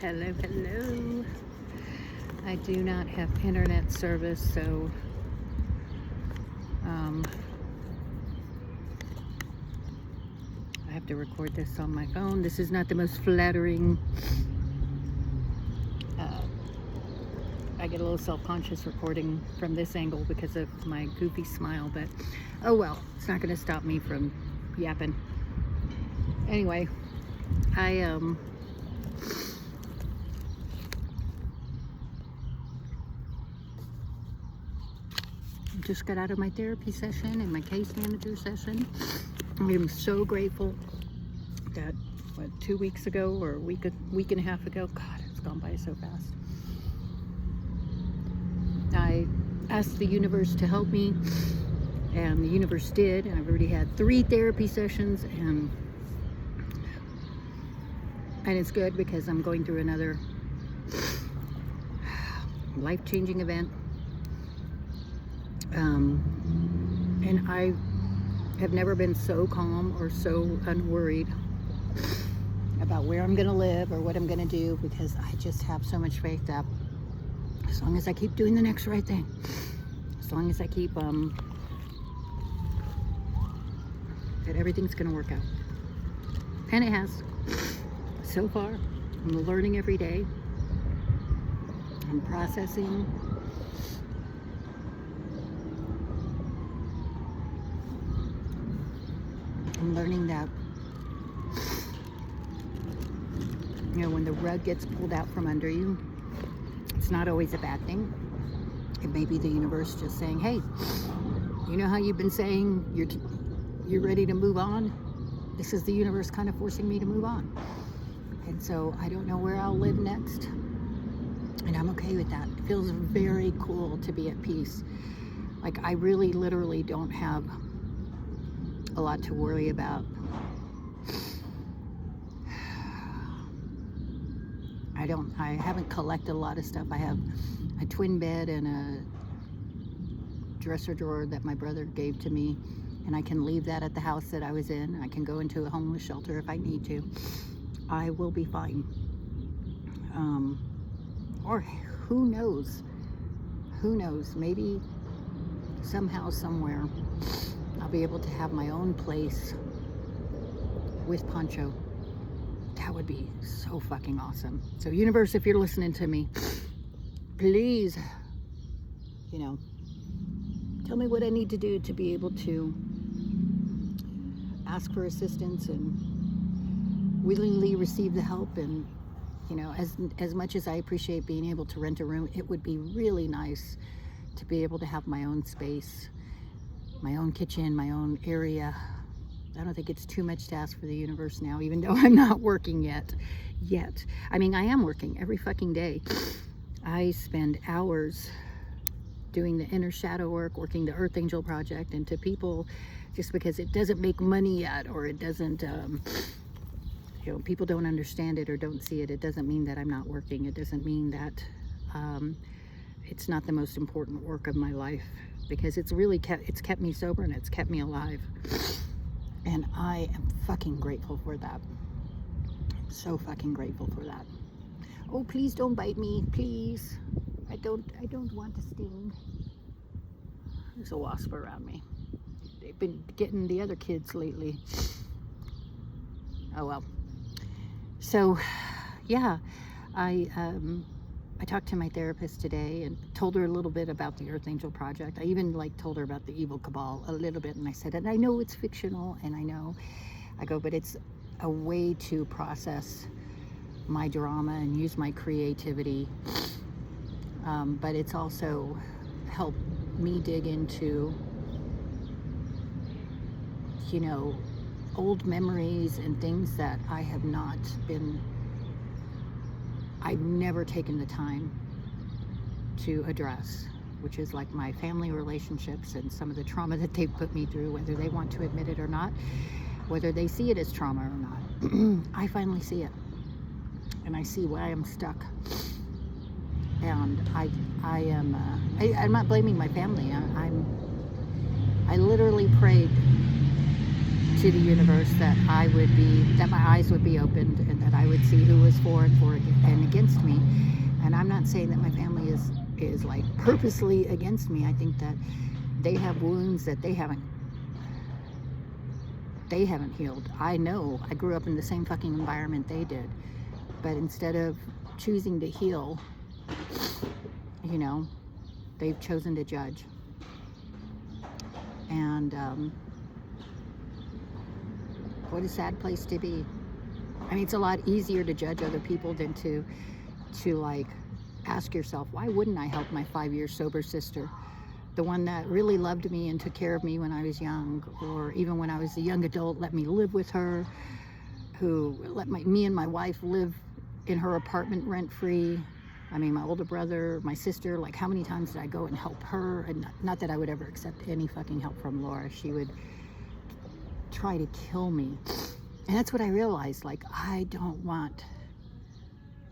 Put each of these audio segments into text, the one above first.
Hello, hello. I do not have internet service, so I have to record this on my phone. This is not the most flattering. I get a little self-conscious recording from this angle because of my goofy smile, but oh well, it's not going to stop me from yapping. Anyway, I just got out of my therapy session and my case manager session. I'm so grateful that 2 weeks ago or a week and a half ago, God, it's gone by so fast, I asked the universe to help me, and the universe did. I've already had 3 therapy sessions, and it's good because I'm going through another life-changing event. And I have never been so calm or so unworried about where I'm going to live or what I'm going to do, because I just have so much faith that as long as I keep doing the next right thing, as long as I keep that everything's going to work out. And it has. So far, I'm learning every day. I'm processing. I'm learning that, when the rug gets pulled out from under you, it's not always a bad thing. It may be the universe just saying, hey, you know how you've been saying you're ready to move on? This is the universe kind of forcing me to move on. And so I don't know where I'll live next, and I'm okay with that. It feels very cool to be at peace. Like, I really literally don't have a lot to worry about. I haven't collected a lot of stuff. I have a twin bed and a dresser drawer that my brother gave to me, and I can leave that at the house that I was in. I can go into a homeless shelter if I need to. I will be fine. Or who knows? Who knows? Maybe somehow, somewhere, I'll be able to have my own place with Pancho. That would be so fucking awesome. So universe, if you're listening to me, please, tell me what I need to do to be able to ask for assistance and willingly receive the help. And as much as I appreciate being able to rent a room, it would be really nice to be able to have my own space, my own kitchen, my own area. I don't think it's too much to ask for the universe now, even though I'm not working yet. I mean, I am working every fucking day. I spend hours doing the inner shadow work, working the Earth Angel Project, and to people, just because it doesn't make money yet, or it doesn't, people don't understand it or don't see it, it doesn't mean that I'm not working. It doesn't mean that it's not the most important work of my life, because it's kept me sober and it's kept me alive. And I am fucking grateful for that. So fucking grateful for that. Oh, please don't bite me, please. I don't want to sting. There's a wasp around me. They've been getting the other kids lately. Oh well. So, yeah, I talked to my therapist today and told her a little bit about the Earth Angel Project. I even told her about the Evil Cabal a little bit, and I said, and I know it's fictional, and but it's a way to process my drama and use my creativity. But it's also helped me dig into, old memories and things that I've never taken the time to address, which is like my family relationships and some of the trauma that they've put me through, whether they want to admit it or not, whether they see it as trauma or not. I finally see it, and I see why I'm stuck. And I'm not blaming my family. I literally prayed to the universe that that my eyes would be opened and that I would see who was for and against me. And I'm not saying that my family is like purposely against me. I think that they have wounds that they haven't healed. I know I grew up in the same fucking environment they did, but instead of choosing to heal, you know, they've chosen to judge. And what a sad place to be. I mean, it's a lot easier to judge other people than to like ask yourself, why wouldn't I help my 5-year sober sister, the one that really loved me and took care of me when I was young, or even when I was a young adult, let me live with her, who let me and my wife live in her apartment rent-free. I mean, my older brother, my sister, like how many times did I go and help her? And not that I would ever accept any fucking help from Laura. She would try to kill me. And that's what I realized, like, I don't want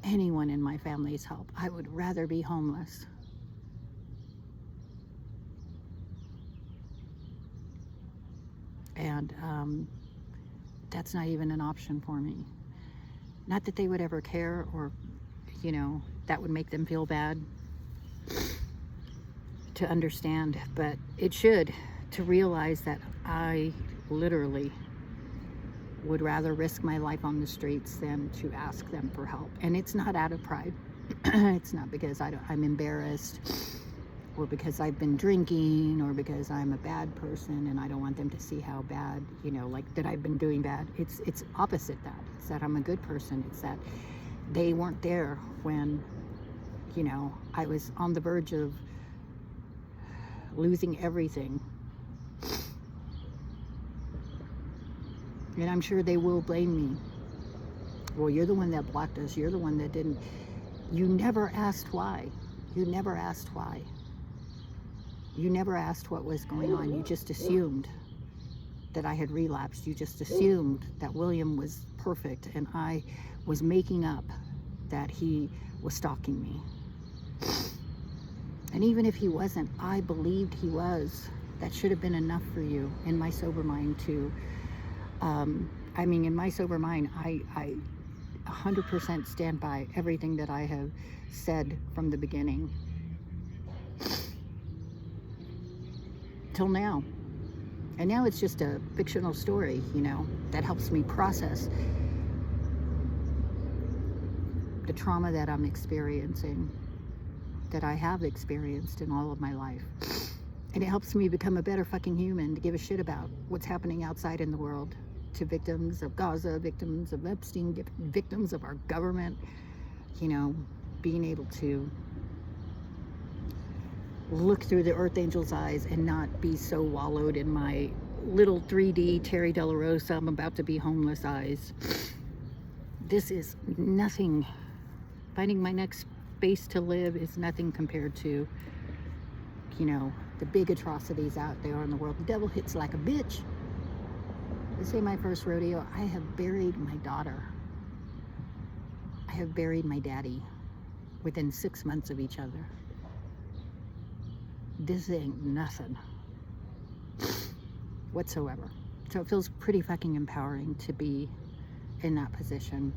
anyone in my family's help. I would rather be homeless. And that's not even an option for me. Not that they would ever care, or, you know, that would make them feel bad to understand, but it should, to realize that I literally would rather risk my life on the streets than to ask them for help. And it's not out of pride. It's not because I'm embarrassed, or because I've been drinking, or because I'm a bad person and I don't want them to see how bad, you know, like that I've been doing bad. It's opposite that. It's that I'm a good person. It's that they weren't there when, you know, I was on the verge of losing everything. And I'm sure they will blame me. Well, you're the one that blocked us. You're the one that didn't. You never asked why. You never asked why. You never asked what was going on. You just assumed that I had relapsed. You just assumed that William was perfect and I was making up that he was stalking me. And even if he wasn't, I believed he was. That should have been enough for you in my sober mind to, I mean, in my sober mind, I 100% stand by everything that I have said from the beginning till now. And now it's just a fictional story, you know, that helps me process the trauma that I'm experiencing, that I have experienced in all of my life. And it helps me become a better fucking human, to give a shit about what's happening outside in the world, to victims of Gaza, victims of Epstein, victims of our government, you know, being able to look through the Earth Angel's eyes and not be so wallowed in my little 3D Terry Della Rosa, I'm about to be homeless eyes. This is nothing. Finding my next space to live is nothing compared to, you know, the big atrocities out there in the world. The devil hits like a bitch. This ain't my first rodeo. I have buried my daughter. I have buried my daddy within 6 months of each other. This ain't nothing whatsoever. So it feels pretty fucking empowering to be in that position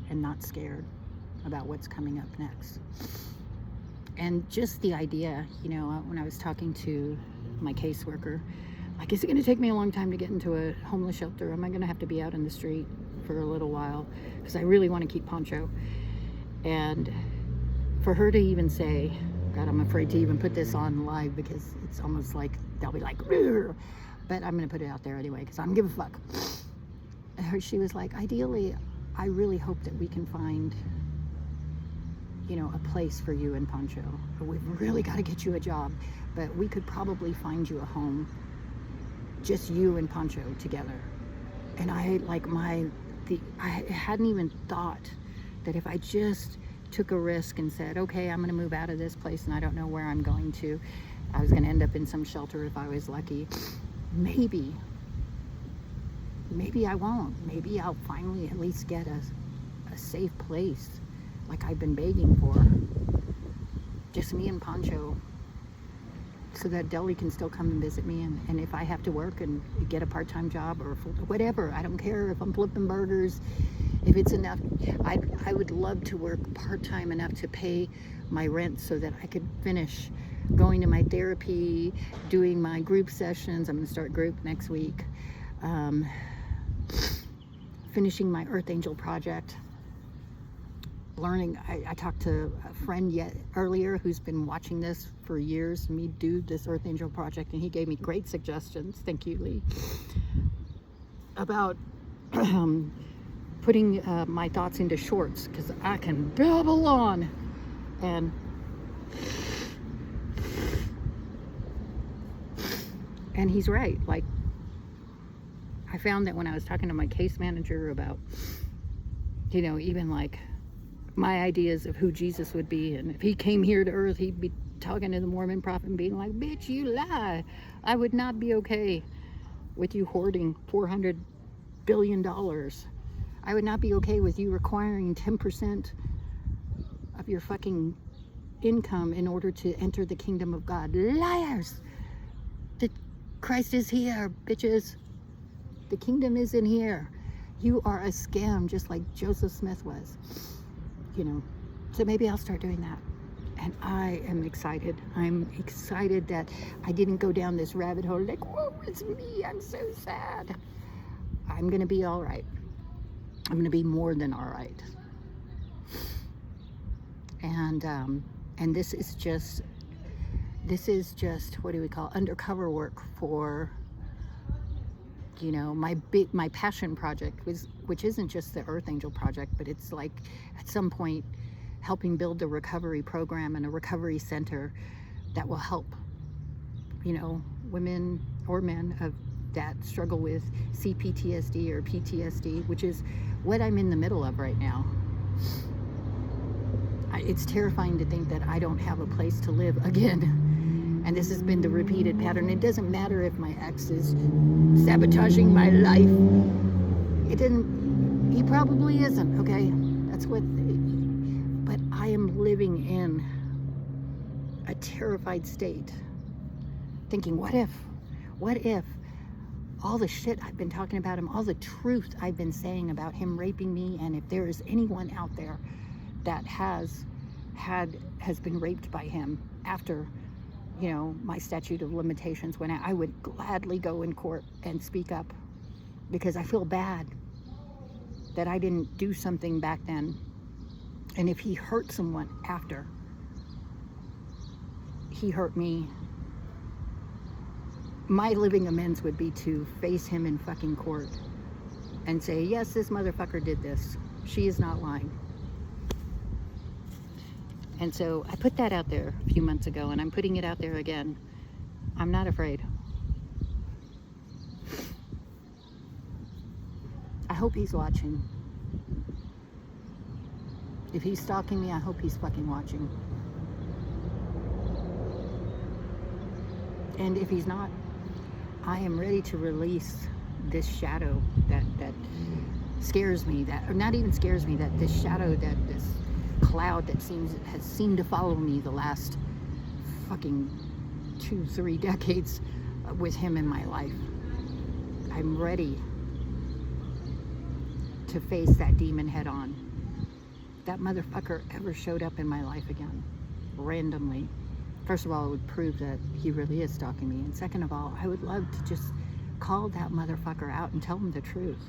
and not scared about what's coming up next. And just the idea, you know, when I was talking to my caseworker, like, is it going to take me a long time to get into a homeless shelter? Am I going to have to be out in the street for a little while? Because I really want to keep Poncho. And for her to even say, God, I'm afraid to even put this on live because it's almost like they'll be like, "Rrr," but I'm going to put it out there anyway because I don't give a fuck. She was like, ideally, I really hope that we can find, you know, a place for you and Poncho. We've really got to get you a job, but we could probably find you a home, just you and Poncho together. And I hadn't even thought that if I just took a risk and said, okay, I'm going to move out of this place and I don't know where I'm going to, I was going to end up in some shelter if I was lucky. Maybe I won't. Maybe I'll finally at least get a safe place like I've been begging for. Just me and Poncho so that Deli can still come and visit me. And if I have to work and get a part-time job or whatever, I don't care if I'm flipping burgers, if it's enough. I would love to work part-time enough to pay my rent so that I could finish going to my therapy, doing my group sessions. I'm going to start group next week. Finishing my Earth Angel project. Learning, I talked to a friend earlier who's been watching this for years, me do this Earth Angel project, and he gave me great suggestions, thank you, Lee, about putting my thoughts into shorts, because I can babble on. And he's right. Like, I found that when I was talking to my case manager about, you know, even like my ideas of who Jesus would be, and if he came here to earth, he'd be talking to the Mormon prophet and being like, bitch, you lie. I would not be okay with you hoarding $400 billion. I would not be okay with you requiring 10% of your fucking income in order to enter the kingdom of God. Liars! Christ is here, bitches. The kingdom is in here. You are a scam, just like Joseph Smith was. You know, so maybe I'll start doing that. And I am excited. I'm excited that I didn't go down this rabbit hole like, whoa, it's me, I'm so sad. I'm gonna be all right. I'm gonna be more than all right. And this is just what do we call undercover work for, you know, my passion project, which isn't just the Earth Angel project, but it's like at some point helping build a recovery program and a recovery center that will help, you know, women or men that struggle with CPTSD or PTSD, which is what I'm in the middle of right now. It's terrifying to think that I don't have a place to live again. And this has been the repeated pattern. It doesn't matter if my ex is sabotaging my life. He probably isn't, okay? But I am living in a terrified state, thinking, what if all the shit I've been talking about him, all the truth I've been saying about him raping me, and if there is anyone out there that has been raped by him after, you know, my statute of limitations, when I would gladly go in court and speak up, because I feel bad that I didn't do something back then. And if he hurt someone after he hurt me, my living amends would be to face him in fucking court and say, yes, this motherfucker did this. She is not lying. And so I put that out there a few months ago, and I'm putting it out there again. I'm not afraid. I hope he's watching. If he's stalking me, I hope he's fucking watching. And if he's not, I am ready to release this shadow that scares me, or not even scares me, that this shadow, that this cloud that has seemed to follow me the last fucking 2-3 decades with him in my life. I'm ready to face that demon head on. If that motherfucker ever showed up in my life again, randomly, first of all, it would prove that he really is stalking me. And second of all, I would love to just call that motherfucker out and tell him the truth.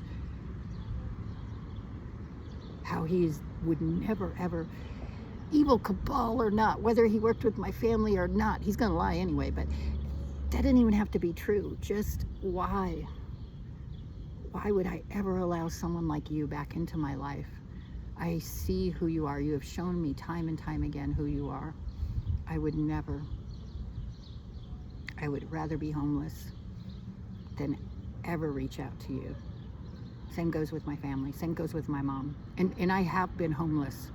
How would never, ever, evil cabal or not, whether he worked with my family or not, he's gonna lie anyway, but that didn't even have to be true. Just why? Why would I ever allow someone like you back into my life? I see who you are. You have shown me time and time again who you are. I would never. I would rather be homeless than ever reach out to you. Same goes with my family. Same goes with my mom. And I have been homeless.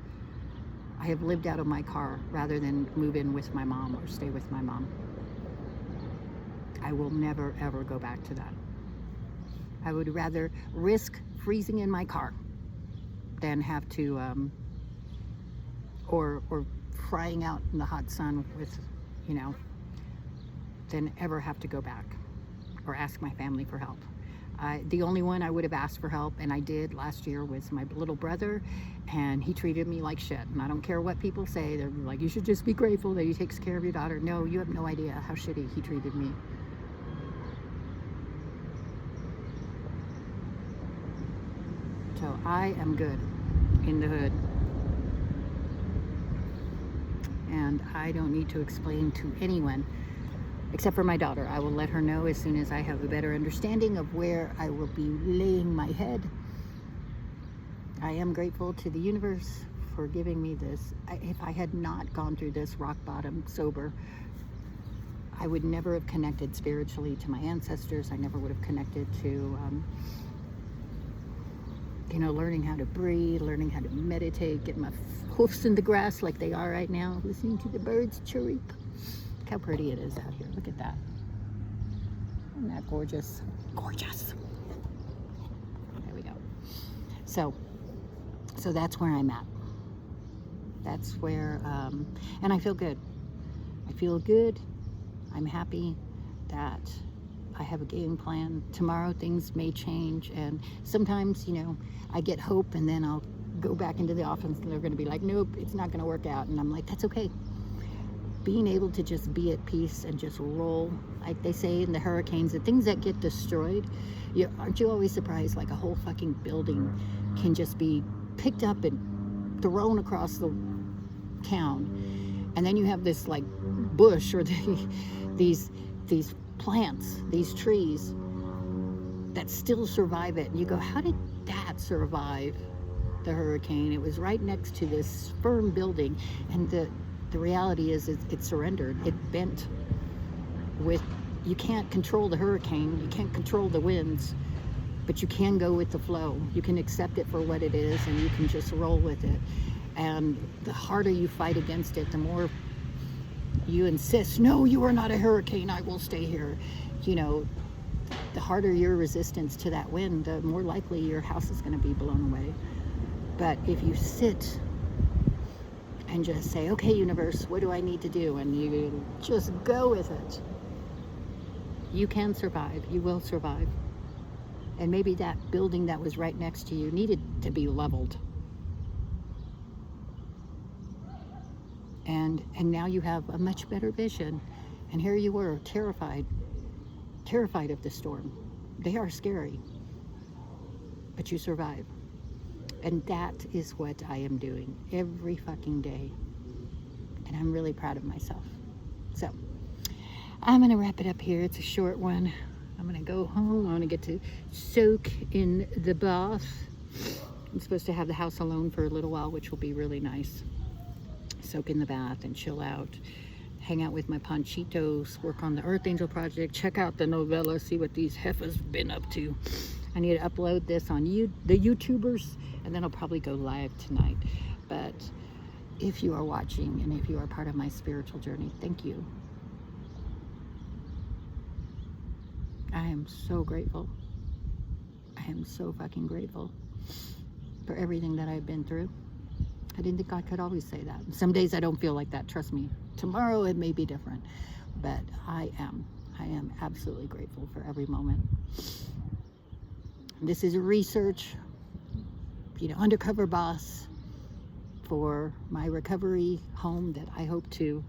I have lived out of my car rather than move in with my mom or stay with my mom. I will never, ever go back to that. I would rather risk freezing in my car than have to, or frying out in the hot sun with, you know, than ever have to go back or ask my family for help. The only one I would have asked for help, and I did last year, was my little brother, and he treated me like shit. And I don't care what people say. They're like, you should just be grateful that he takes care of your daughter. No, you have no idea how shitty he treated me. So I am good in the hood. And I don't need to explain to anyone, except for my daughter. I will let her know as soon as I have a better understanding of where I will be laying my head. I am grateful to the universe for giving me this. If I had not gone through this rock bottom sober, I would never have connected spiritually to my ancestors. I never would have connected to, learning how to breathe, learning how to meditate, get my hoofs in the grass like they are right now, listening to the birds chirp. Look how pretty it is out here. Look at that. Isn't that gorgeous? Gorgeous. There we go. So that's where I'm at. That's where, and I feel good. I feel good. I'm happy that I have a game plan. Tomorrow things may change, and sometimes, I get hope, and then I'll go back into the office and they're going to be like, nope, it's not going to work out. And I'm like, that's okay. Being able to just be at peace and just roll, like they say in the hurricanes, the things that get destroyed, aren't you always surprised, like a whole fucking building can just be picked up and thrown across the town, and then you have this like bush or these plants, these trees that still survive it, and you go, how did that survive the hurricane? It was right next to this firm building, and the reality is it surrendered. It bent. You can't control the hurricane, you can't control the winds, but you can go with the flow. You can accept it for what it is, and you can just roll with it. And the harder you fight against it, the more you insist, no, you are not a hurricane, I will stay here. The harder your resistance to that wind, the more likely your house is going to be blown away. But if you sit and just say, okay, universe, what do I need to do? And you just go with it. You can survive. You will survive. And maybe that building that was right next to you needed to be leveled. And now you have a much better vision. And here you were, terrified of the storm. They are scary, but you survive. And that is what I am doing every fucking day. And I'm really proud of myself. So I'm going to wrap it up here. It's a short one. I'm going to go home. I want to get to soak in the bath. I'm supposed to have the house alone for a little while, which will be really nice. Soak in the bath and chill out. Hang out with my panchitos. Work on the Earth Angel project. Check out the novella. See what these heifers been up to. I need to upload this on the YouTubers, and then I'll probably go live tonight. But if you are watching and if you are part of my spiritual journey, thank you. I am so grateful. I am so fucking grateful for everything that I've been through. I didn't think I could always say that. Some days I don't feel like that, trust me. Tomorrow it may be different, but I am absolutely grateful for every moment. This is a research, undercover boss for my recovery home that I hope to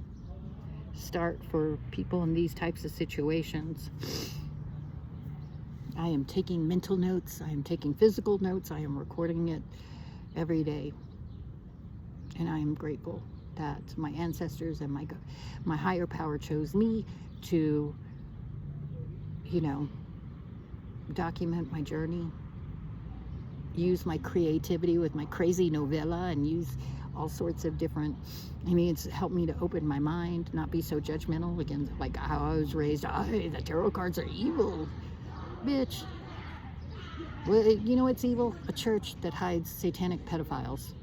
start for people in these types of situations. I am taking mental notes. I am taking physical notes. I am recording it every day. And I am grateful that my ancestors and my higher power chose me to, document my journey, use my creativity with my crazy novella, and use all sorts of different, it's helped me to open my mind, not be so judgmental again, like how I was raised. The tarot cards are evil. Bitch. Well, you know what's evil? A church that hides satanic pedophiles.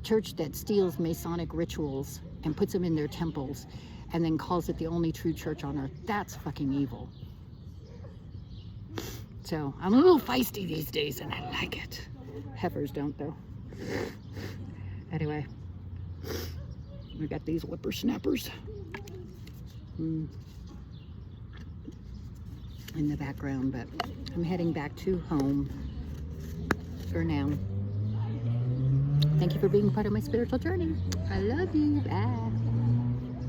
Church that steals Masonic rituals and puts them in their temples and then calls it the only true church on earth. That's fucking evil. So I'm a little feisty these days, and I like it. Heifers don't, though. Anyway, we got these whippersnappers. in the background, but I'm heading back to home for now. Thank you for being part of my spiritual journey. I love you. Bye.